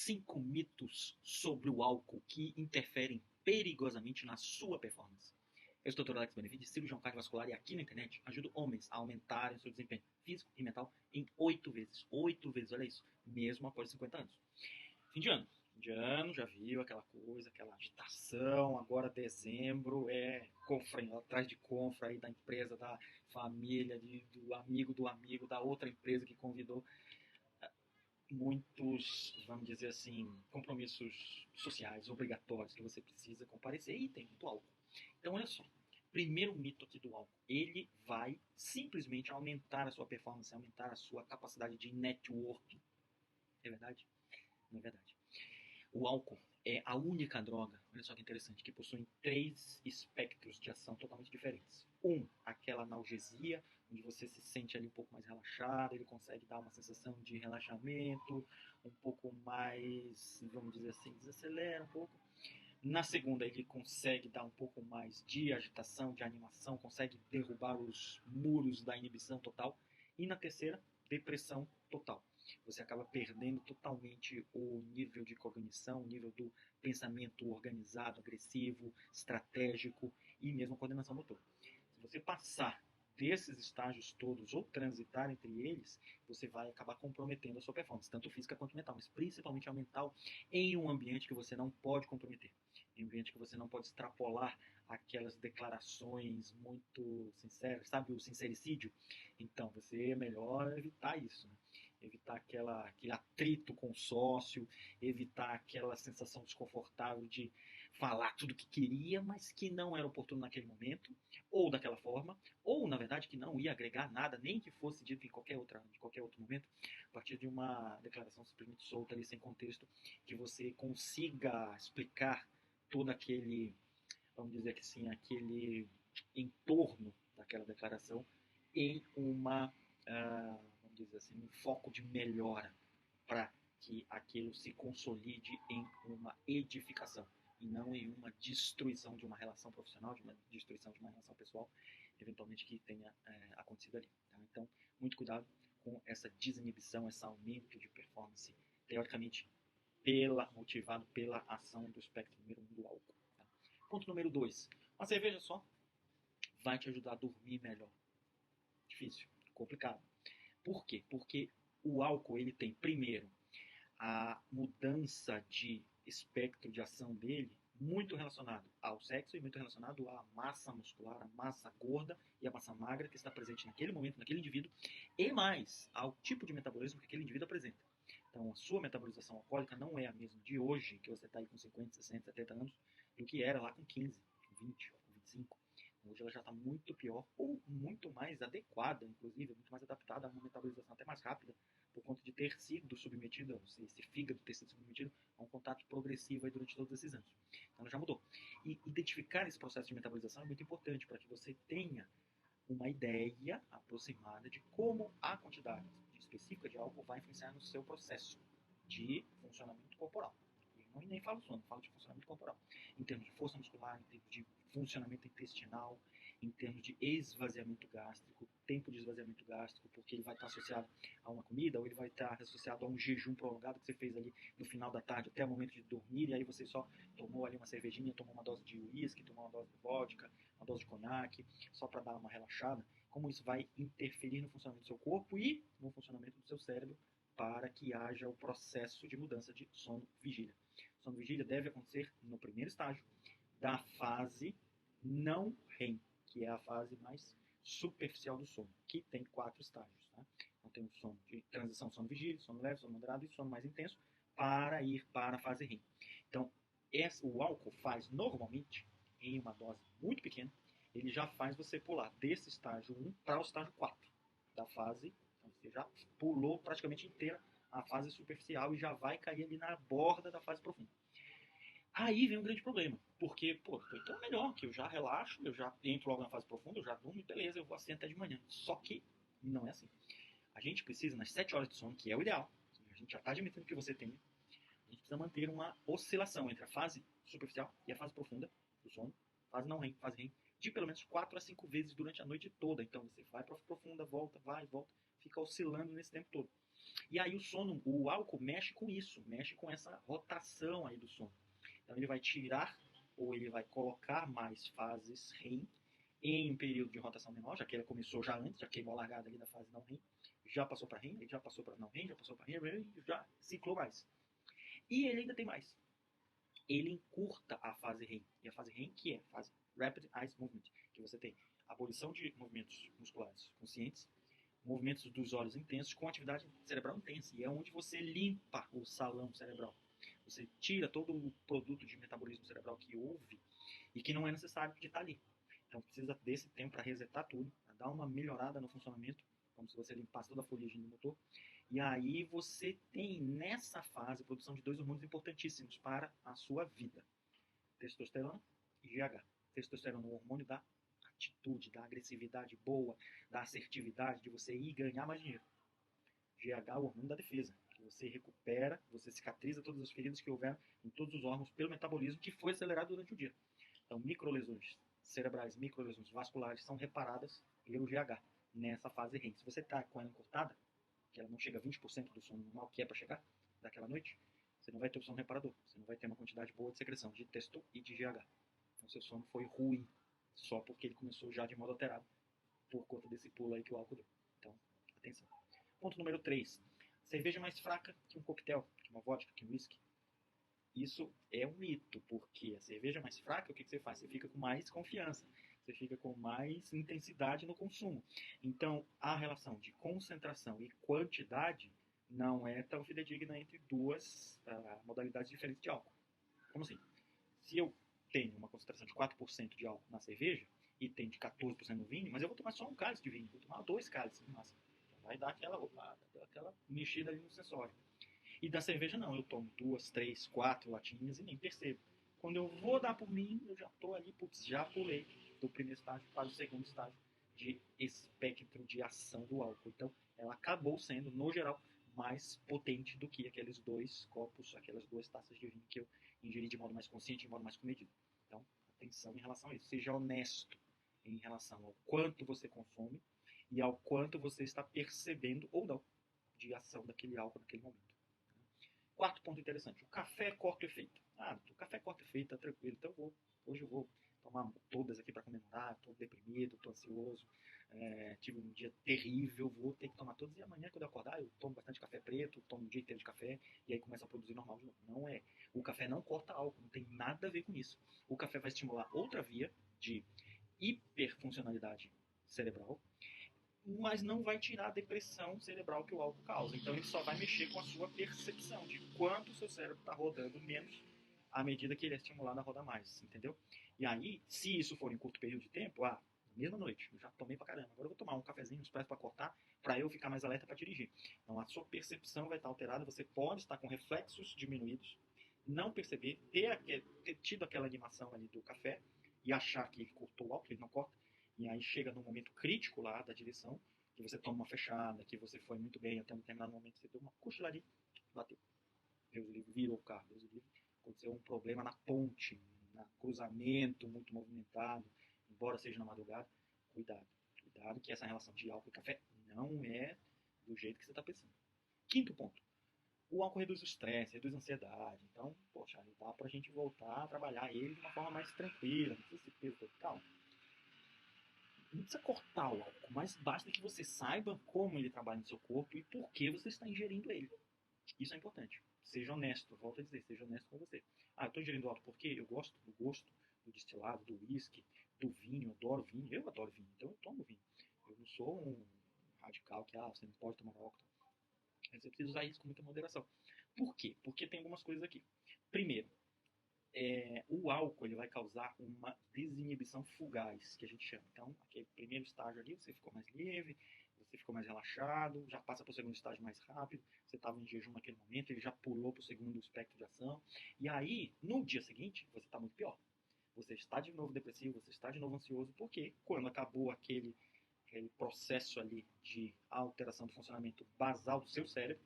5 mitos sobre o álcool que interferem perigosamente na sua performance. Eu sou o Dr. Alex Benevides, cirurgião cardiovascular, e aqui na internet ajudo homens a aumentarem seu desempenho físico e mental em 8 vezes. 8 vezes, olha isso, mesmo após 50 anos. Fim de ano. Fim de ano, já viu aquela coisa, aquela agitação, agora dezembro, confra, atrás de confra aí da empresa, da família, do amigo, da outra empresa que convidou. Muitos, vamos dizer assim, compromissos sociais obrigatórios que você precisa comparecer e tem muito álcool. Então, olha só, primeiro mito aqui do álcool, ele vai simplesmente aumentar a sua performance, aumentar a sua capacidade de networking. É verdade? Não é verdade. O álcool é a única droga, olha só que interessante, que possui 3 espectros de ação totalmente diferentes. Aquela analgesia, onde você se sente ali um pouco mais relaxado, ele consegue dar uma sensação de relaxamento, um pouco mais, vamos dizer assim, desacelera um pouco. Na segunda, ele consegue dar um pouco mais de agitação, de animação, consegue derrubar os muros da inibição total. E na terceira, depressão total. Você acaba perdendo totalmente o nível de cognição, o nível do pensamento organizado, agressivo, estratégico e mesmo a coordenação motor. Se você passar desses estágios todos ou transitar entre eles, você vai acabar comprometendo a sua performance, tanto física quanto mental, mas principalmente a mental, em um ambiente que você não pode comprometer, em um ambiente que você não pode extrapolar aquelas declarações muito sinceras, sabe, o sincericídio. Então, você é melhor evitar isso, né? Evitar aquele atrito com o sócio, evitar aquela sensação desconfortável de falar tudo o que queria, mas que não era oportuno naquele momento, ou daquela forma, ou na verdade que não ia agregar nada, nem que fosse dito em qualquer outro momento, a partir de uma declaração simplesmente solta ali, sem contexto, que você consiga explicar todo aquele, vamos dizer que sim, aquele entorno daquela declaração em vamos dizer assim, um foco de melhora para que aquilo se consolide em uma edificação e não em uma destruição de uma relação profissional, de uma destruição de uma relação pessoal, eventualmente que tenha acontecido ali. Tá? Então, muito cuidado com essa desinibição, esse aumento de performance, teoricamente motivado pela ação do espectro número 1 do álcool. Tá? Ponto número 2. Uma cerveja só vai te ajudar a dormir melhor. Difícil, complicado. Por quê? Porque o álcool ele tem, primeiro, a mudança de espectro de ação dele muito relacionado ao sexo e muito relacionado à massa muscular, à massa gorda e à massa magra que está presente naquele momento, naquele indivíduo, e mais ao tipo de metabolismo que aquele indivíduo apresenta. Então, a sua metabolização alcoólica não é a mesma de hoje, que você está aí com 50, 60, 70 anos, do que era lá com 15, com 20, com 25. Hoje ela já está muito pior, ou muito mais adequada, inclusive, muito mais adaptada a uma metabolização até mais rápida, por conta de ter sido submetida, esse fígado ter sido submetido a um contato progressivo aí durante todos esses anos. Então ela já mudou. E identificar esse processo de metabolização é muito importante para que você tenha uma ideia aproximada de como a quantidade específica de álcool vai influenciar no seu processo de funcionamento corporal. Eu nem falo sono, falo de funcionamento corporal. Em termos de força muscular, em termos de funcionamento intestinal, em termos de esvaziamento gástrico, tempo de esvaziamento gástrico, porque ele vai estar associado a uma comida ou ele vai estar associado a um jejum prolongado que você fez ali no final da tarde até o momento de dormir, e aí você só tomou ali uma cervejinha, tomou uma dose de uísque, tomou uma dose de vodka, uma dose de conhaque, só para dar uma relaxada. Como isso vai interferir no funcionamento do seu corpo e no funcionamento do seu cérebro para que haja o processo de mudança de sono-vigília. Sono-vigília deve acontecer no primeiro estágio da fase não REM, que é a fase mais superficial do sono, que tem 4 estágios. Tá? Então tem o sono de transição, sono-vigília, sono leve, sono moderado e sono mais intenso, para ir para a fase REM. Então, o álcool faz normalmente, em uma dose muito pequena, ele já faz você pular desse estágio 1 para o estágio 4 da fase. Então você já pulou praticamente inteira a fase superficial e já vai cair ali na borda da fase profunda. Aí vem um grande problema, porque, então é melhor que eu já relaxo, eu já entro logo na fase profunda, eu já durmo, beleza, eu vou assim até de manhã. Só que não é assim. A gente precisa, nas 7 horas de sono, que é o ideal, a gente já está admitindo que você tem, a gente precisa manter uma oscilação entre a fase superficial e a fase profunda do sono, fase não REM, fase REM, de pelo menos 4 a 5 vezes durante a noite toda. Então você vai para a profunda, volta, vai, volta, fica oscilando nesse tempo todo. E aí o sono, o álcool mexe com isso, mexe com essa rotação aí do sono. Então ele vai tirar ou ele vai colocar mais fases REM em um período de rotação menor, já que ele começou já antes, já queimou a largada ali da fase não REM, já passou para REM, já passou para não REM, já passou para REM, já ciclou mais. E ele ainda tem mais. Ele encurta a fase REM. E a fase REM, que é a fase Rapid Eye Movement, que você tem abolição de movimentos musculares conscientes, movimentos dos olhos intensos com atividade cerebral intensa. E é onde você limpa o salão cerebral. Você tira todo o produto de metabolismo cerebral que houve e que não é necessário de estar ali. Então precisa desse tempo para resetar tudo, para dar uma melhorada no funcionamento, como se você limpasse toda a fuligem do motor. E aí você tem nessa fase a produção de dois hormônios importantíssimos para a sua vida: testosterona e GH. Testosterona é o hormônio da atitude, da agressividade boa, da assertividade, de você ir ganhar mais dinheiro. GH é o hormônio da defesa, que você recupera, você cicatriza todas as feridas que houveram em todos os órgãos pelo metabolismo que foi acelerado durante o dia. Então, microlesões cerebrais, microlesões vasculares são reparadas pelo GH nessa fase REM. Se você está com ela encurtada, que ela não chega a 20% do sono normal que é para chegar daquela noite, você não vai ter o sono reparador. Você não vai ter uma quantidade boa de secreção de testo e de GH. Então, seu sono foi ruim, só porque ele começou já de modo alterado, por conta desse pulo aí que o álcool deu. Então, atenção. Ponto número 3. Cerveja mais fraca que um coquetel, que uma vodka, que um whisky. Isso é um mito, porque a cerveja mais fraca, o que você faz? Você fica com mais confiança, você fica com mais intensidade no consumo. Então, a relação de concentração e quantidade não é tão fidedigna entre duas modalidades diferentes de álcool. Como assim? Se eu tenho uma concentração de 4% de álcool na cerveja e tem de 14% no vinho, mas eu vou tomar só um cálice de vinho, vou tomar 2 cálices no máximo. Vai dar aquela roubada, aquela mexida ali no sensório. E da cerveja não, eu tomo 2, 3, 4 latinhas e nem percebo. Quando eu vou dar por mim, eu já estou ali, putz, já pulei do primeiro estágio para o segundo estágio de espectro de ação do álcool. Então, ela acabou sendo, no geral, mais potente do que aqueles 2 copos, aquelas 2 taças de vinho que eu ingeri de modo mais consciente, de modo mais comedido. Então, atenção em relação a isso. Seja honesto em relação ao quanto você consome e ao quanto você está percebendo ou não de ação daquele álcool naquele momento. Quarto ponto interessante, o café corta o efeito. O café corta o efeito, tá tranquilo, então hoje eu vou tomar todas aqui para comemorar, estou deprimido, estou ansioso, tive um dia terrível, vou ter que tomar todas, e amanhã quando eu acordar eu tomo bastante café preto, tomo o dia inteiro de café, e aí começa a produzir normal de novo. Não é. O café não corta álcool, não tem nada a ver com isso. O café vai estimular outra via de hiperfuncionalidade cerebral, mas não vai tirar a depressão cerebral que o álcool causa. Então ele só vai mexer com a sua percepção de quanto o seu cérebro está rodando menos à medida que ele é estimulado a rodar mais, entendeu? E aí, se isso for em curto período de tempo, na mesma noite, eu já tomei pra caramba, agora eu vou tomar um cafezinho, um expresso para cortar, para eu ficar mais alerta para dirigir. Então a sua percepção vai estar alterada, você pode estar com reflexos diminuídos, não perceber, ter tido aquela animação ali do café e achar que ele cortou o álcool, ele não corta, e aí chega no momento crítico lá da direção, que você toma uma fechada, que você foi muito bem até um determinado momento, você deu uma cochiladinha, bateu. Deus livre, virou o carro, Deus livre. Aconteceu um problema na ponte, no cruzamento muito movimentado, embora seja na madrugada. Cuidado, cuidado que essa relação de álcool e café não é do jeito que você está pensando. Quinto ponto. O álcool reduz o estresse, reduz a ansiedade. Então, poxa, dá pra gente voltar a trabalhar ele de uma forma mais tranquila, não precisa se peso todo. Calma. Não precisa cortar o álcool, mas basta que você saiba como ele trabalha no seu corpo e por que você está ingerindo ele. Isso é importante. Seja honesto, volto a dizer, seja honesto com você. Eu estou ingerindo álcool porque eu gosto do gosto do destilado, do whisky, do vinho, eu adoro vinho. Eu adoro vinho, então eu tomo vinho. Eu não sou um radical que, você não pode tomar álcool. Mas você precisa usar isso com muita moderação. Por quê? Porque tem algumas coisas aqui. Primeiro, o álcool ele vai causar uma desinibição fugaz, que a gente chama. Então, aquele primeiro estágio ali, você ficou mais livre, você ficou mais relaxado, já passa para o segundo estágio mais rápido, você estava em jejum naquele momento, ele já pulou para o segundo espectro de ação, e aí, no dia seguinte, você está muito pior. Você está de novo depressivo, você está de novo ansioso, porque quando acabou aquele processo ali de alteração do funcionamento basal do seu cérebro,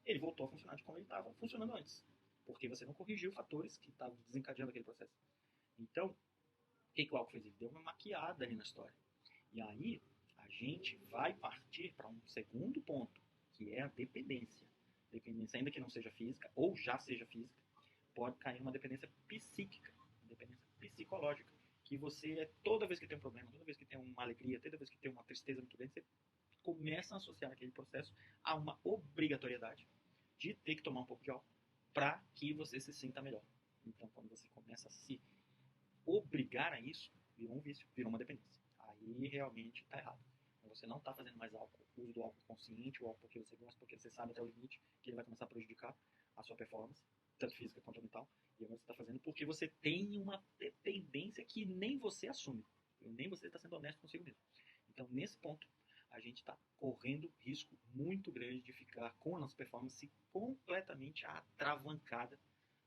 ele voltou a funcionar de como ele estava funcionando antes. Porque você não corrigiu fatores que estavam desencadeando aquele processo. Então, o que o álcool fez? Ele deu uma maquiada ali na história. E aí, a gente vai partir para um segundo ponto, que é a dependência. Dependência, ainda que não seja física, ou já seja física, pode cair numa dependência psíquica, uma dependência psicológica, que você, toda vez que tem um problema, toda vez que tem uma alegria, toda vez que tem uma tristeza muito grande, você começa a associar aquele processo a uma obrigatoriedade de ter que tomar um pouco de álcool para que você se sinta melhor. Então, quando você começa a se obrigar a isso, virou um vício, virou uma dependência. Aí realmente está errado. Você não está fazendo mais álcool, o uso do álcool consciente, o álcool porque você gosta, porque você sabe até o limite que ele vai começar a prejudicar a sua performance, tanto física quanto mental. E agora você está fazendo porque você tem uma dependência que nem você assume, nem você está sendo honesto consigo mesmo. Então, nesse ponto, a gente está correndo risco muito grande de ficar com a nossa performance completamente atravancada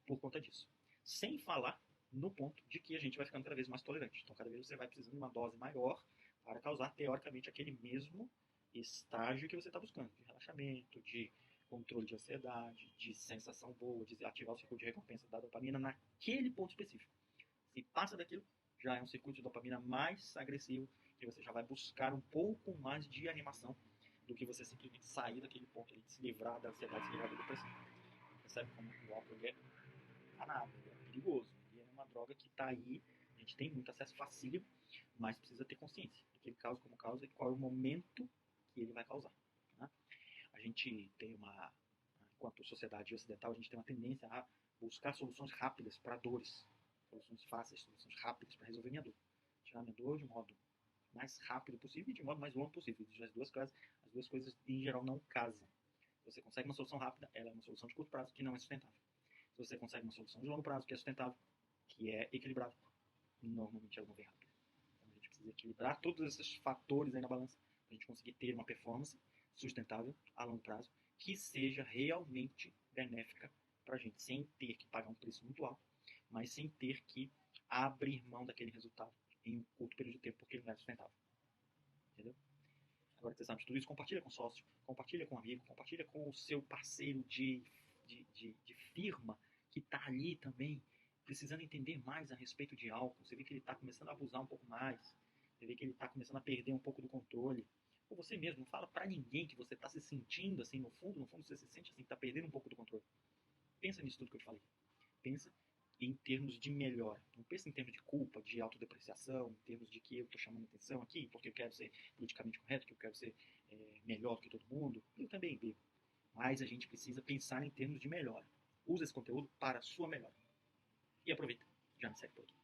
por conta disso. Sem falar no ponto de que a gente vai ficando cada vez mais tolerante. Então, cada vez você vai precisando de uma dose maior para causar, teoricamente, aquele mesmo estágio que você está buscando, de relaxamento, de controle de ansiedade, de sensação boa, de ativar o circuito de recompensa da dopamina naquele ponto específico. Se passa daquilo, já é um circuito de dopamina mais agressivo, que você já vai buscar um pouco mais de animação do que você simplesmente sair daquele ponto, de se livrar da ansiedade, se livrar da depressão. Percebe como o álcool é danado, ele é perigoso, ele é uma droga que está aí, a gente tem muito acesso facílimo, mas precisa ter consciência do que ele causa, como causa e qual é o momento que ele vai causar. Né? A gente tem enquanto sociedade ocidental, a gente tem uma tendência a buscar soluções rápidas para dores, soluções fáceis, soluções rápidas para resolver minha dor. Tirar minha dor de modo mais rápido possível e de modo mais longo possível. As duas coisas em geral não casam. Se você consegue uma solução rápida, ela é uma solução de curto prazo que não é sustentável. Se você consegue uma solução de longo prazo que é sustentável, que é equilibrada, normalmente ela não vem rápida. Então a gente precisa equilibrar todos esses fatores aí na balança para a gente conseguir ter uma performance sustentável a longo prazo que seja realmente benéfica para a gente, sem ter que pagar um preço muito alto, mas sem ter que abrir mão daquele resultado em um curto período de tempo porque ele não é sustentável. Entendeu? Agora que você sabe de tudo isso, compartilha com o sócio, compartilha com o amigo, compartilha com o seu parceiro de firma que está ali também precisando entender mais a respeito de álcool. Você vê que ele está começando a abusar um pouco mais, você vê que ele está começando a perder um pouco do controle. Ou você mesmo, não fala para ninguém que você está se sentindo assim, no fundo você se sente assim, que está perdendo um pouco do controle. Pensa nisso tudo que eu te falei. Pensa em termos de melhora. Não pensa em termos de culpa, de autodepreciação, em termos de que eu estou chamando atenção aqui porque eu quero ser politicamente correto, que eu quero ser melhor que todo mundo. Eu também bebo. Mas a gente precisa pensar em termos de melhora. Use esse conteúdo para a sua melhora. E aproveita. Já me segue por aqui.